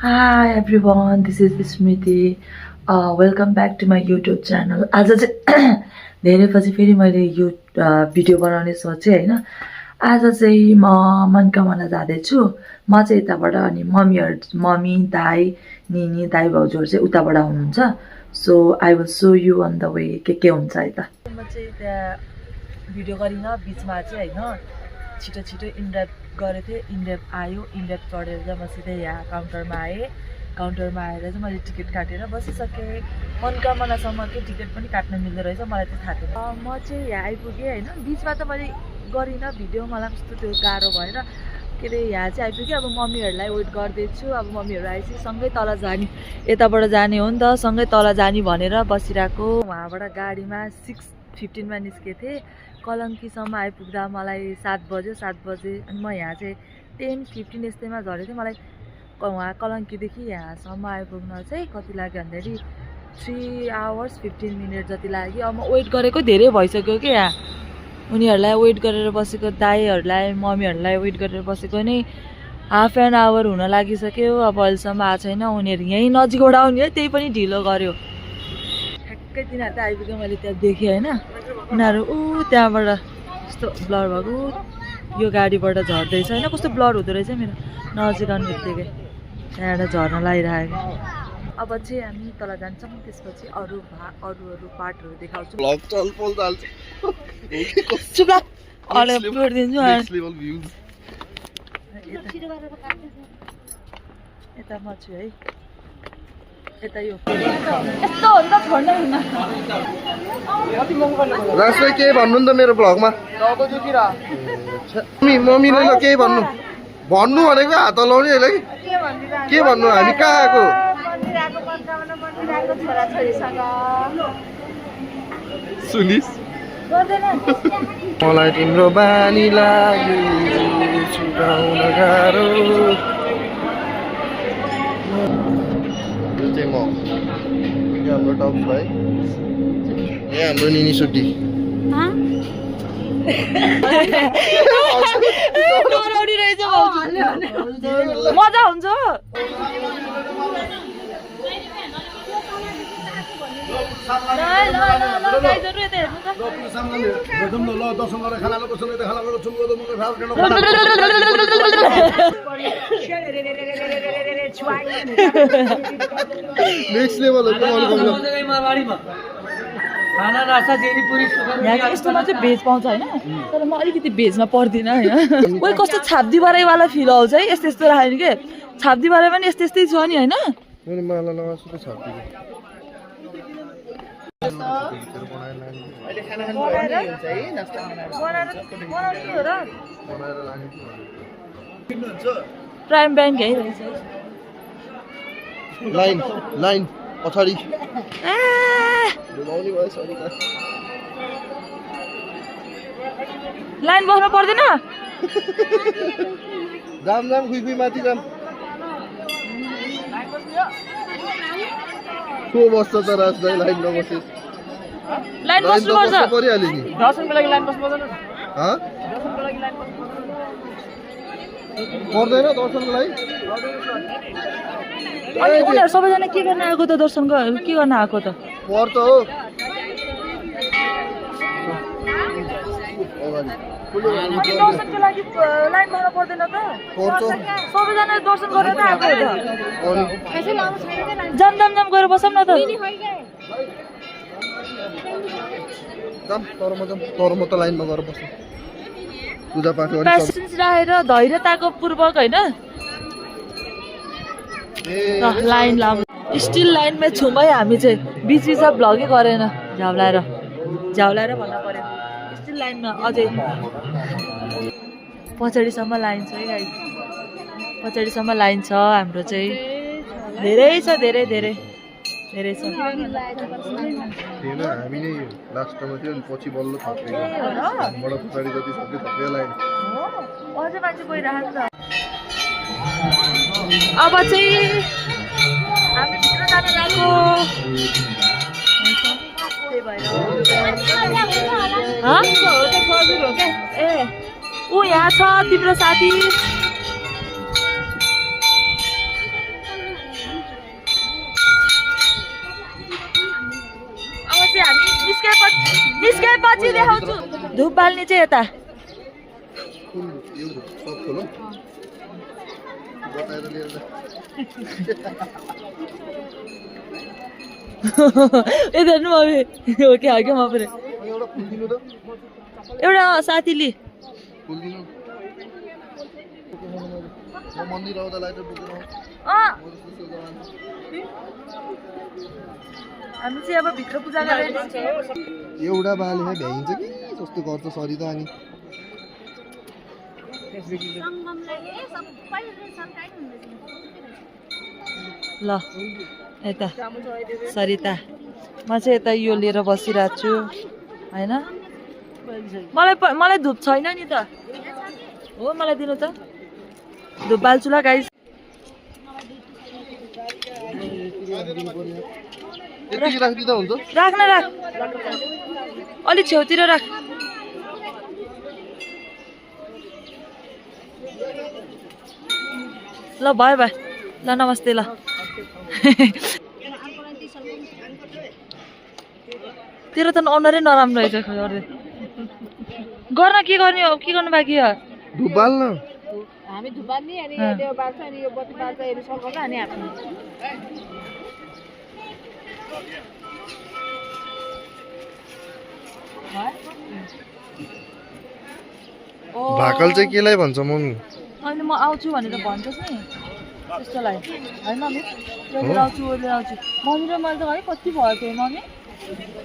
Hi everyone, this is Smriti. Welcome back to my YouTube channel. आज चाहिँ धेरै पछि फेरि मैले यो भिडियो बनाउने सोचेँ हैन। आज चाहिँ म मनकामना जाँदैछु। म चाहिँ यताबाट अनि मम्मी, दाइ, निनी, दाइ भाउजूहरु चाहिँ उताबाट आउनुहुन्छ। So I will show you on the way के हुन्छ है त। म चाहिँ त्यहाँ भिडियो गरिन बीचमा चाहिँ हैन छिटो छिटो इनड्राइभ गरेको थिएँ। इनड्राइभ आयो, इनड्राइभ चढेर चाहिँ म सिधै यहाँ काउन्टरमा आएँ। काउन्टरमा आएर चाहिँ मैले टिकट काटेर बसिसकेँ। मनकामनासम्म के टिकट पनि काट्न मिल्दो रहेछ, मलाई चाहिँ थाहा थिएन। म चाहिँ यहाँ आइपुगेँ हैन। बीचमा त मैले गरिनँ भिडियो, मलाई कस्तो त्यो गाह्रो भएर के अरे यहाँ चाहिँ आइपुगेँ। अब मम्मीहरूलाई वेट गर्दैछु। अब मम्मीहरू आएपछि सँगै तल जाने, यताबाट जाने हो नि त, सँगै तल जाने भनेर बसिरहेको। वहाँबाट गाडीमा 6:15मा निस्केको थिएँ। कलङ्कीसम्म आइपुग्दा मलाई 7 बज्यो। 7 बजे अनि म यहाँ चाहिँ 10:15 यस्तैमा झरेको थिएँ। मलाई वहाँ कलङ्कीदेखि यहाँसम्म आइपुग्न चाहिँ कति लाग्यो भन्दाखेरि 3 hours 15 minutes जति लाग्यो। अब म वेट गरेको धेरै भइसक्यो कि यहाँ उनीहरूलाई वेट गरेर बसेको, दाइहरूलाई मम्मीहरूलाई वेट गरेर बसेको नै हाफ एन आवर हुन लागिसक्यो। अब अहिलेसम्म आएको छैन। उनीहरू यहीँ नजिकबाट आउने है, त्यही पनि ढिलो गर्यो। ठ्याक्कै तिनीहरू त आइपुग्यो, मैले त्यहाँ देखेँ होइन। उनीहरू त्यहाँबाट यस्तो ब्लर भएको यो गाडीबाट झर्दैछ होइन। कस्तो ब्लर हुँदो रहेछ मेरो नजिक आउनु बित्तिकै त्यहाँबाट झर्न लागिरहेको। अब चाहिँ हामी तल जान्छौँ, त्यसपछि अरू पार्टहरू देखाउँछौँ। यता म छु है, यता यो यस्तो हो नि त, छोड्नै हुन्न। रास्ता के भन्नु नि त मेरो ब्लगमा। मम्मीले ल केही भन्नु भनेको हात लाउने होला कि के भन्नु। हामी कहाँ आएको? सुनिस् मलाई तिम्रो बानी लाग्यो छुटाउन गाह्रो। यो चाहिँ म, यहाँ हाम्रो टप भाइ, यहाँ हाम्रो निनी सुटी। मजा हुन्छ। नेक्स्ट लेभल यहाँ यस्तोमा चाहिँ भेज पाउँछ होइन, तर म अलिकति भेजमा पर्दिनँ होइन। कोही कस्तो छाप्दी बराईवाला फिल आउँछ है, यस्तो यस्तो राखेको के छाप्दी बराई पनि यस्तै यस्तै छ नि होइन। प्राइम ब्याङ्क है लाइन पछाडि लाइन बस्नु पर्दैन। जाम खुइ माथि जाम को बस्छ त रास्ता लाइन नबसे। लाइन बस्नुपर्छ परिहाल्यो नि। दर्शनको लागि लाइन बस्नुपर्छ। पर्दैन दर्शनको लागि। अनि उनीहरू सबैजना के गर्न आएको त? दर्शन के गर्न आएको त? पर्छ हो। दर्शनको लागि लाइन बस्नु पर्दैन त? सबैजना दर्शन गरेर आएको हो त। जाम गरेर बसौँ न त। तर म त लाइनमा गएर बस्छु। पूजा पाठ पेसेन्स राखेर धैर्यताको पूर्वक होइन। लाइन लामो स्टिल लाइनमै छौँ है हामी चाहिँ। बिचमा भ्लगै गरेन, झ्याउलाएर भन्नु पर्यो। स्टिल लाइनमा अझै पछाडिसम्म लाइन छ है गाइस, पछाडिसम्म लाइन छ हाम्रो चाहिँ। धेरै छ, धेरै छ। हामी नै लास्टमा थियो, पछि बल्ल थपेको। हामीबाट पछाडि जति सक्यो थपे लाइन। अझै मान्छे गइरहेको छ। अब चाहिँ हामी भित्र जान लागेको। ए ऊ यहाँ छ तिम्रो साथी। निस्केपछि देखाउँछु धुप बाल्ने चाहिँ यता यता हेर्नु मम्मी ओके हो क्या म पनि एउटा साथीले मन्दिर आउँदा लाइट बोकेर हामी चाहिँ अब भित्र पूजा गरेर एउटा बाले भ्याइन्छ कि जस्तो गर्छ सरिता अनि ल यता सरिता म चाहिँ यता यो लिएर बसिरहेको छु होइन मलाई धुप छैन नि त हो मलाई दिनु त धुप बाल्छु ल गाइस यति राखिदिँदा हुन्छ राख्न राख अलिक छेउतिर राख ल भयो भयो ल नमस्ते ल तेरो त अनुहारै नराम्रो रहेछ गर्न के गर्ने हो के गर्नु बाँकी हो धुप बाल्न हामी धुप बाल्ने अनि त्यो बाल्छ अनि यो बत्ती बाल्छ हेरि सघाउँछ अनि आफ्नो भाकल चाहिँ केलाई भन्छ मम्मी अनि म आउँछु भनेर भन्छस् नि त्यस्तोलाई है मम्मी लिएर आउँछु लिएर आउँछु मम्मी र मैले त है कति भयो थियो मम्मी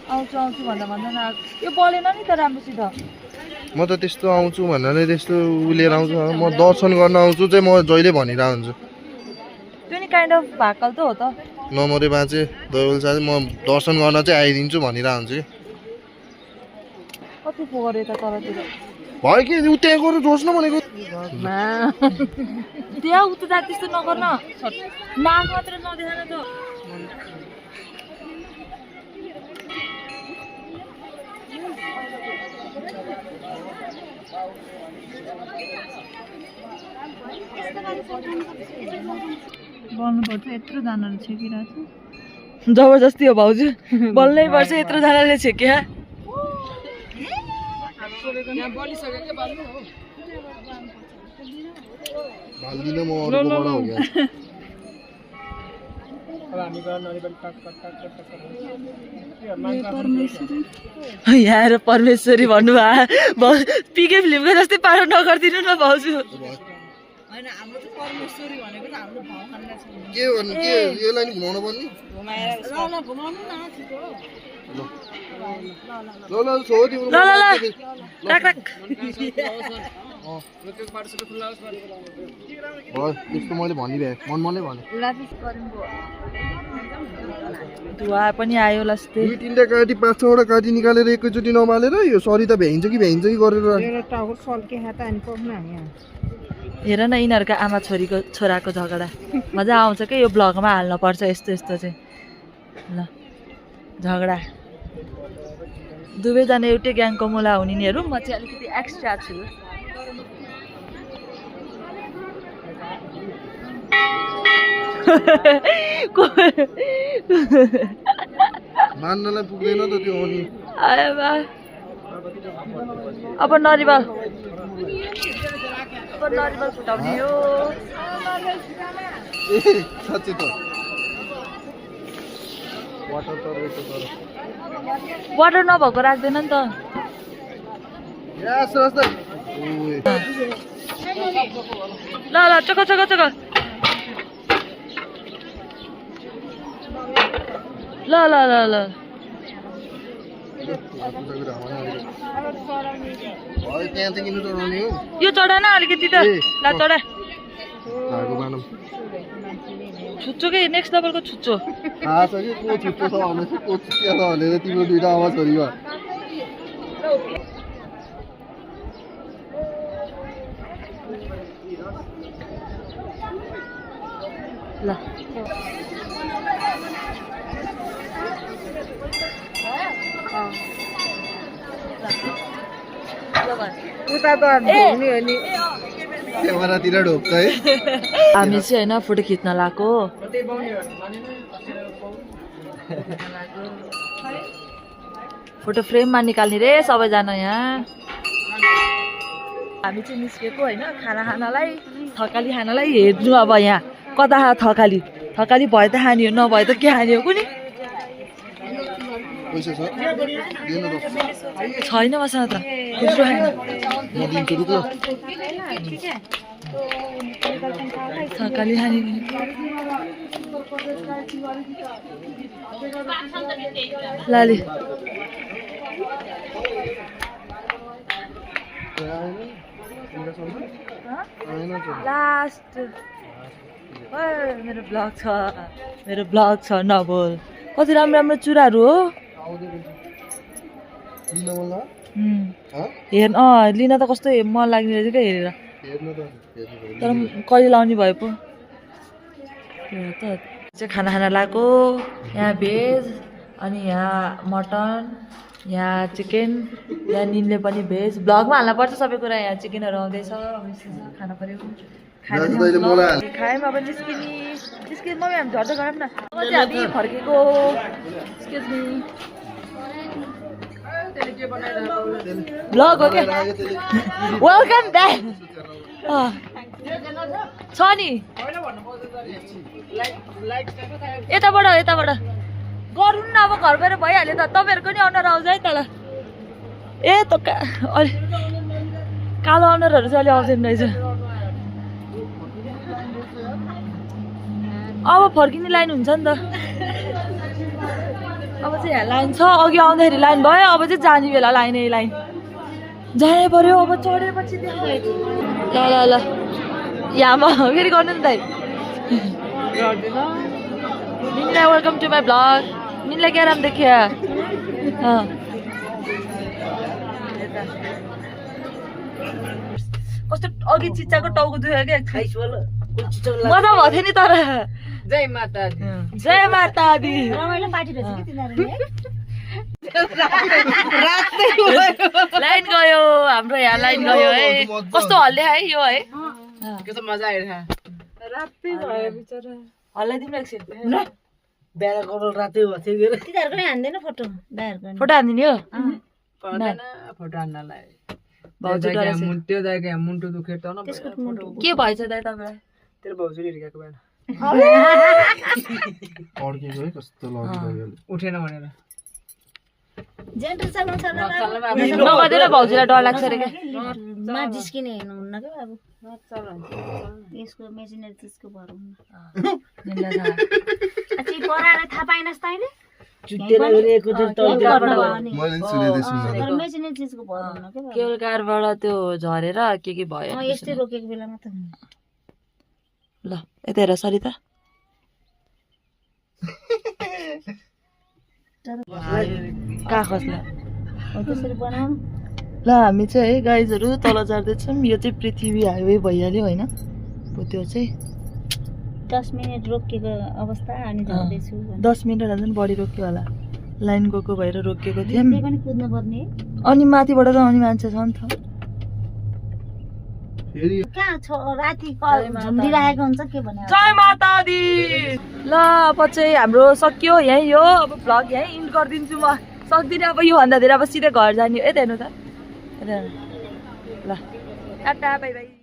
आउँछु आउँछु भन्दा भन्दैन यो बलेन नि त राम्रोसित म त त्यस्तो आउँछु भनेर त्यस्तो उ लिएर आउँछु म दर्शन गर्न आउँछु चाहिँ म जहिले भनिरहेको हुन्छु त्यो नि काइन्ड अफ भाकल त हो त नमरे बाँचे दैवल साथी म दर्शन गर्न चाहिँ आइदिन्छु भनिरहेको हुन्छु कि कति पो गऱ्यो त तलतिर भयो कि उ त्यहाँ गएर जोस् न भनेको त्यहाँ उता जात त्यस्तो नगर्न नाक मात्र नदेखान त बल्नुपर्छ यत्रो जनाले छेकिरहेको छ जबरजस्ती हो भाउजू बल्नै पर्छ यत्रो जनाले छेक्या बाल्दिनँ म अरूकोबाट हो क्या यहाँ परमेश्वरी भन्नुभयो पिके फिल्मको जस्तै पारो नगरिदिनु न भाउजू के भन्नु के यसलाई नि घुमाउनु पर्ने ल ल छोड तिम्रो ल ल ल राख राख भयो त्यस्तो मैले भनिदिएँ मनमनै भने धुवा पनि आयो लास्टै दुई तिनवटा काटी पाँच छवटा काटी निकालेर एकैचोटि नमालेर यो सरिता भ्याइन्छ कि गरेर हेर न यिनीहरूका आमा छोराको झगडा मजा आउँछ क्या यो ब्लगमा हाल्नुपर्छ यस्तो यस्तो चाहिँ ल झगडा दुवैजना एउटै ग्याङको मुला हुने निहरू म चाहिँ अलिकति एक्स्ट्रा छु मान्नलाई पुग्दैन त त्यो अनि अब नरिवल फुटाउने हो साँच्चै त वाटर त रहेछ तर वाटर नभएको राख्दैन नि त ल ल चक चक चक ल ल ल ल यो चढान अलिकति त ल चढा छुच्चो कि नेक्स्ट लेभलको छुच्चो थाहा छ कि को छुट्टो छ भने को छुट्टिया छ भनेर तिम्रो दुईटा आवाज छोरीमा ल उता त ढोग्ने हो नि क्यामेरातिर ढोक्छ है हामी चाहिँ होइन फोटो खिच्न लगाएको फोटो फ्रेममा निकाल्ने रे सबैजना यहाँ हामी चाहिँ निस्केको होइन खाना खानलाई थकाली खानलाई हेर्नु अब यहाँ कता थकाली भए त खाने हो नभए त के खाने हो कुनै पैसा छ दिनु त छैन मसँग त खुद्रो खाने म दिन्छु रुक थकाली खाने लाली लास्ट मेरो ब्लग छ नबोल कति राम्रो राम्रो चुराहरू हो हेर्न लिन त कस्तो मन लाग्ने रहेछ क्या हेरेर तर कहिले लाउने भए पो चाहिँ खाना लगाएको यहाँ भेज अनि यहाँ मटन यहाँ चिकन यहाँ निनले पनि भेज ब्लगमा हाल्न पर्छ सबै कुरा यहाँ चिकनहरू आउँदैछ खाना पर्यो खाएँ अब निस्किने मम्मी हामी झर्दै गरौँ न चाहिँ हामी फर्केको ब्लग हो क्या वेलकम ब्याक छ नि यताबाट गरौँ न अब घर गएर भइहाल्यो त तपाईँहरूको नि अनुहार आउँछ है तल ए त अलि कालो अनुहारहरू चाहिँ अलि आउँदैन रहेछ अब फर्किने लाइन हुन्छ नि त अब चाहिँ यहाँ लाइन छ अघि आउँदाखेरि लाइन भयो अब चाहिँ जाने बेला लाइन जानै पर्यो अब चढेपछि ल यहाँमा फेरि गर्नु नि त निनलाई वेलकम टु माई ब्लग निनलाई क्या राम्रो देखियो कस्तो अघि चिच्चाको टाउको दुख्यो क्या मजा भएको थियो नि तर जय माता दी लाइन गयो हाम्रो यहाँ लाइन गयो है कस्तो हल्ले है यो है कस्तो मजा आइरहेछ रातै भयो बिचरा हल्लाइदिउँ एकछिन बेला कपाल रातै भएको थियो तिनीहरूको नि हान्दैन फोटो फोटो हानिदिने हो फोटो हान्नलाई भाउजू त्यो दाइको यहाँ मुन्टो दुख्यो त न के भएछ दाइ तपाईँलाई तेरो भाउजूले हिर्काएको बिहान अड्केको है कस्तो लाग्यो उठेन भनेर नगर्दैन भाउजूलाई डर लाग्छ अरे क्या जिस्किने हेर्नुहुन्न क्या अब त्यसको मेसिनरी त्यसको भर हुन्न पराएर थाहा पाइनस् तैँले मेसिनरी चिजको भर हुन्न क्या केवल कारबाट त्यो झरेर के भयो यस्तै रोकेको बेलामा त ल यता हेर सरिता कहाँ खस्ला त्यसरी बनाऊँ ल हामी चाहिँ है गाइजहरू तल झर्दैछौँ यो चाहिँ पृथ्वी हाइवे भइहाल्यो होइन त्यो चाहिँ 10 मिनट रोकिएको अवस्था अनि झर्दैछु 10 मिनट झन् बढी रोक्यो होला लाइन गएको भएर रोकिएको थियौँ पनि कुद्नु पर्ने अनि माथिबाट त आउने मान्छे छ नि त कहाँ छ राति झुम्डिरहेको हुन्छ के भने जय माता दी ल अब चाहिँ हाम्रो सकियो यहीँ हो अब भ्लग यहीँ इन्ड गरिदिन्छु म सक्दिनँ अब योभन्दा धेरै अब सिधै घर जाने हो यता हेर्नु त ल टाटा बाई बाई